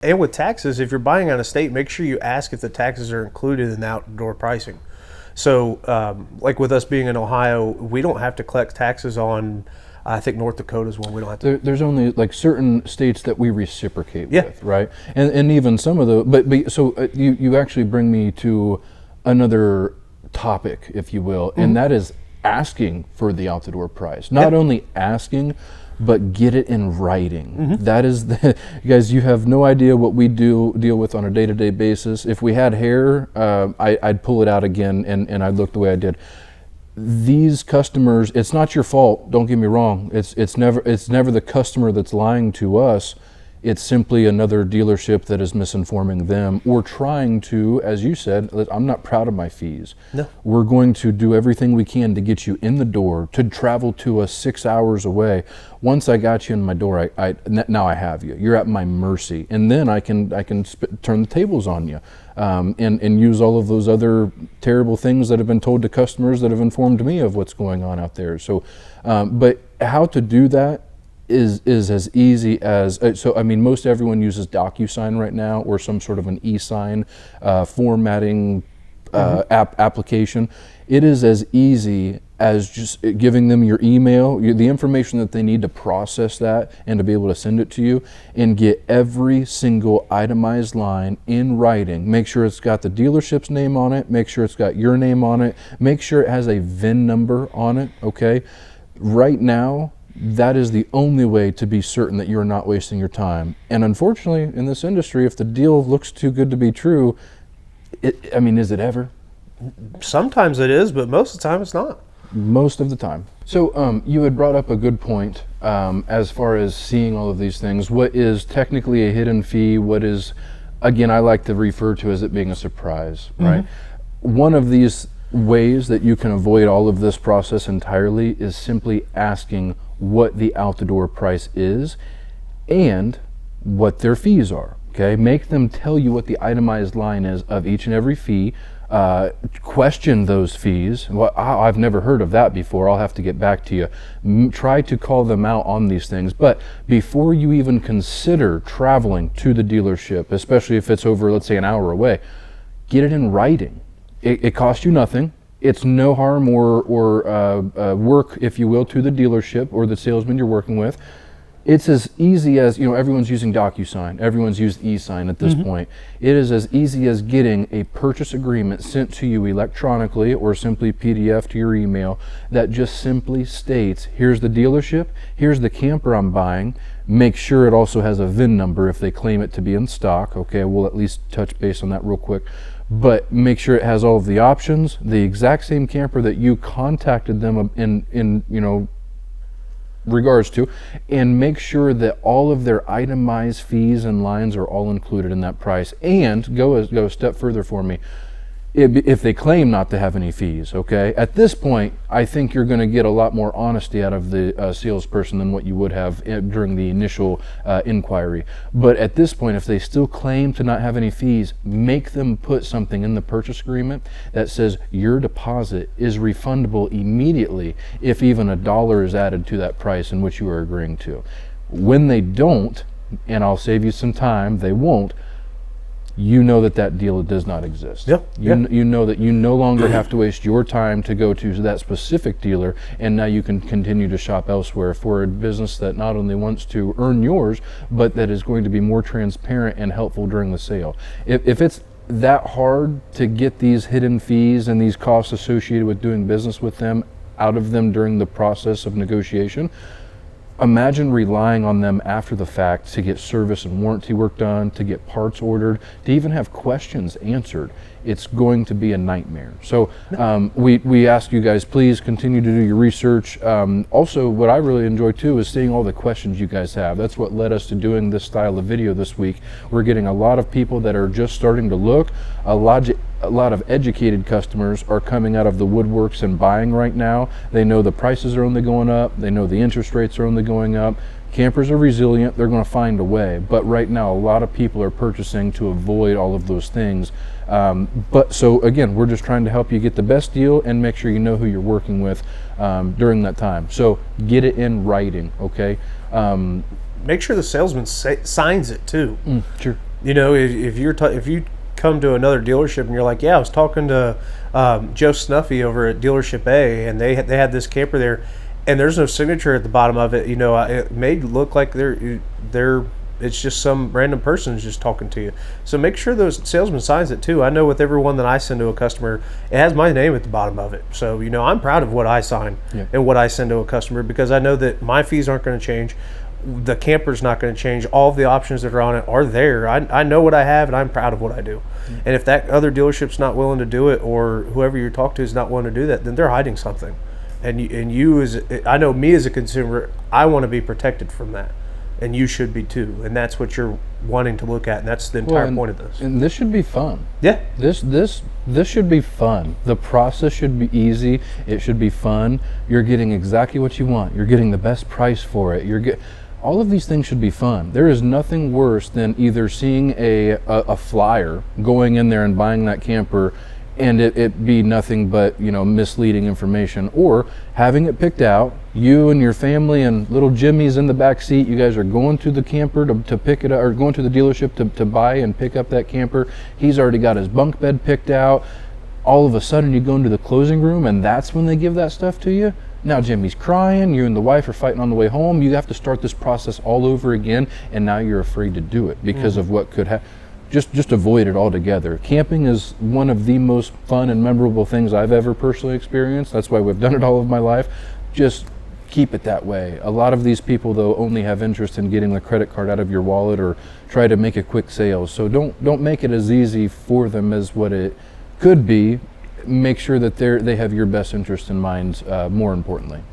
And with taxes, if you're buying out of state, make sure you ask if the taxes are included in the outdoor pricing. So, like with us being in Ohio, we don't have to collect taxes on, I think North Dakota's one we don't have to. There's only like certain states that we reciprocate Yeah. with, right? And even some of the, but so you actually bring me to another topic, if you will, and that is asking for the out the door price. Not only asking, but get it in writing. That is the, you guys, you have no idea what we deal with on a day-to-day basis. If we had hair, I'd pull it out again and I'd look the way I did. These customers, it's not your fault, don't get me wrong. It's never the customer that's lying to us. It's simply another dealership that is misinforming them or trying to, as you said, I'm not proud of my fees. No. We're going to do everything we can to get you in the door, to travel to us 6 hours away. Once I got you in my door, now I have you. You're at my mercy. And then I can turn the tables on you and use all of those other terrible things that have been told to customers that have informed me of what's going on out there. So, but how to do that is as easy as, so I mean, most everyone uses DocuSign right now or some sort of an e-sign formatting application. It is as easy as just giving them your email, the information that they need to process that and to be able to send it to you, and get every single itemized line in writing. Make sure it's got the dealership's name on it, make sure it's got your name on it, make sure it has a VIN number on it, okay? Right now, that is the only way to be certain that you're not wasting your time. And unfortunately, in this industry, if the deal looks too good to be true, I mean, is it ever? Sometimes it is, but most of the time it's not. Most of the time. So you had brought up a good point as far as seeing all of these things. What is technically a hidden fee? What is, again, I like to refer to as it being a surprise, right? One of these ways that you can avoid all of this process entirely is simply asking what the out the door price is and what their fees are. Okay, make them tell you what the itemized line is of each and every fee. Question those fees. Well, I've never heard of that before. I'll have to get back to you. Try to call them out on these things. But before you even consider traveling to the dealership, especially if it's over, let's say, an hour away, get it in writing. It costs you nothing. It's no harm or work, if you will, to the dealership or the salesman you're working with. It's as easy as, everyone's using DocuSign. Everyone's used e-sign at this point. It is as easy as getting a purchase agreement sent to you electronically or simply PDF to your email that just simply states, here's the dealership, here's the camper I'm buying. Make sure it also has a VIN number if they claim it to be in stock. Okay, we'll at least touch base on that real quick. But make sure it has all of the options, the exact same camper that you contacted them in regards to, and make sure that all of their itemized fees and lines are all included in that price. And go a step further for me. If they claim not to have any fees, okay? At this point, I think you're going to get a lot more honesty out of the salesperson than what you would have during the initial inquiry. But at this point, if they still claim to not have any fees, make them put something in the purchase agreement that says your deposit is refundable immediately if even $1 is added to that price in which you are agreeing to. When they don't, and I'll save you some time, they won't, you know that deal does not exist. You know that you no longer have to waste your time to go to that specific dealer, and now you can continue to shop elsewhere for a business that not only wants to earn yours, but that is going to be more transparent and helpful during the sale. If it's that hard to get these hidden fees and these costs associated with doing business with them out of them during the process of negotiation, imagine relying on them after the fact to get service and warranty work done, to get parts ordered, to even have questions answered. It's going to be a nightmare. So we ask you guys, please continue to do your research. Also, what I really enjoy too is seeing all the questions you guys have. That's what led us to doing this style of video this week. We're getting a lot of people that are just starting to look. A lot of educated customers are coming out of the woodworks and buying right now. They know the prices are only going up. They know the interest rates are only going up. Campers are resilient. They're going to find a way. But right now, a lot of people are purchasing to avoid all of those things. But so again, we're just trying to help you get the best deal and make sure you know who you're working with during that time. So get it in writing, okay? Make sure the salesman signs it too. Sure. You know, if you come to another dealership and you're like, yeah, I was talking to Joe Snuffy over at dealership A, and they had this camper there, and there's no signature at the bottom of it. You know, it may look like they're it's just some random person is just talking to you. So make sure those salesman signs it too. I know with every one that I send to a customer, it has my name at the bottom of it. So, you know, I'm proud of what I sign and what I send to a customer, because I know that my fees aren't going to change. The camper's not going to change. All of the options that are on it are there. I know what I have, and I'm proud of what I do. And if that other dealership's not willing to do it, or whoever you talk to is not willing to do that, then they're hiding something. And you as I know me as a consumer, I want to be protected from that. And you should be too, and that's what you're wanting to look at, and that's the entire point of this. And this should be fun. Yeah. This should be fun. The process should be easy. It should be fun. You're getting exactly what you want. You're getting the best price for it. All of these things should be fun. There is nothing worse than either seeing a flyer, going in there and buying that camper, and it be nothing but, you know, misleading information, or having it picked out, you and your family and little Jimmy's in the back seat, you guys are going to the camper to pick it up, or going to the dealership to buy and pick up that camper. He's already got his bunk bed picked out. All of a sudden you go into the closing room, and that's when they give that stuff to you. Now Jimmy's crying, you and the wife are fighting on the way home. You have to start this process all over again, and now you're afraid to do it because of what could happen. Just avoid it altogether. Camping is one of the most fun and memorable things I've ever personally experienced. That's why we've done it all of my life. Just keep it that way. A lot of these people, though, only have interest in getting the credit card out of your wallet or try to make a quick sale. So don't make it as easy for them as what it could be. Make sure that they have your best interest in mind, more importantly.